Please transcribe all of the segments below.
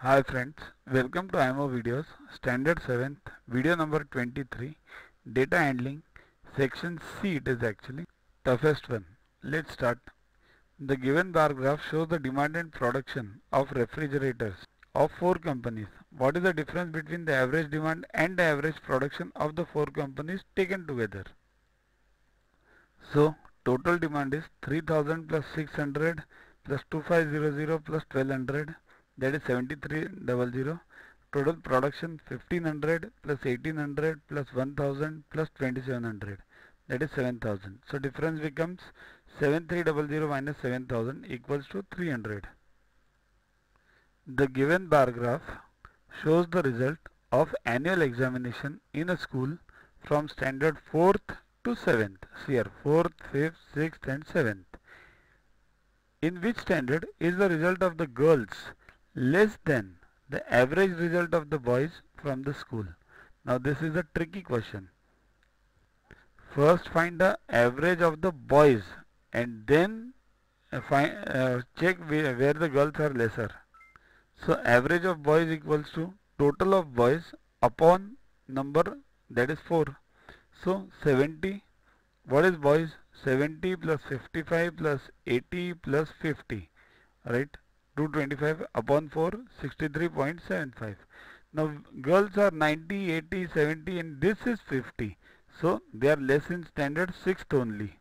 Hi friends, welcome to IMO videos, standard 7th, video number 23, data handling, section C it is actually, toughest one. Let's start. The given bar graph shows the demand and production of refrigerators of 4 companies. What is the difference between the average demand and the average production of the 4 companies taken together? So, total demand is 3000 plus 600 plus 2500 plus 1200, that is 7300. Total production 1500 plus 1800 plus 1000 plus 2700, that is 7000. So difference becomes 7300 minus 7000 equals to 300. The given bar graph shows the result of annual examination in a school from standard 4th to 7th. See here, 4th, 5th, 6th and 7th. In which standard is the result of the girls less than the average result of the boys from the school? Now this is a tricky question. First find the average of the boys and then check where the girls are lesser. So average of boys equals to total of boys upon number, that is 4. So 70, what is boys? 70 plus 55 plus 80 plus 50, right? 225 upon 4, 63.75. Now girls are 90, 80, 70 and this is 50. So they are less in standard 6th only.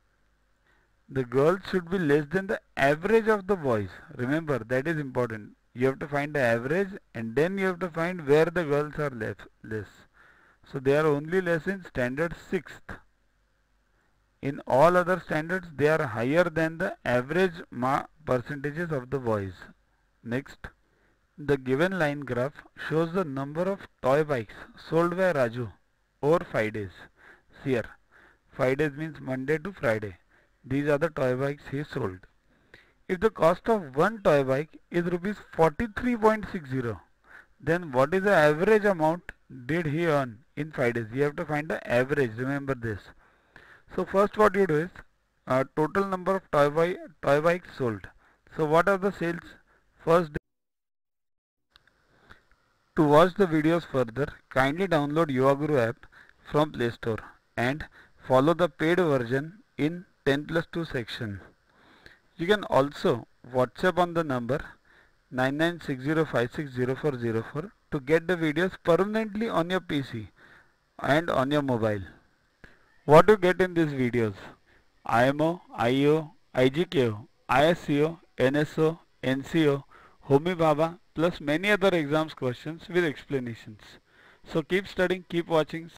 The girls should be less than the average of the boys. Remember, that is important. You have to find the average and then you have to find where the girls are less. So they are only less in standard 6th. In all other standards they are higher than the average percentages of the boys. Next, the given line graph shows the number of toy bikes sold by Raju over 5 days. See here, 5 days means Monday to Friday. These are the toy bikes he sold. If the cost of one toy bike is rupees 43.60, then what is the average amount did he earn in 5 days? You have to find the average, remember this. So first what you do is total number of toy bikes sold. So what are the sales? First, to watch the videos further, kindly download Yuvaguru app from Play Store and follow the paid version in 10+2 section. You can also WhatsApp on the number 9960560404 to get the videos permanently on your PC and on your mobile. What you get in these videos? IMO, IO, IGKO, ISCO, NSO, NCO, Homi Bhabha plus many other exams questions with explanations. So keep studying, keep watching.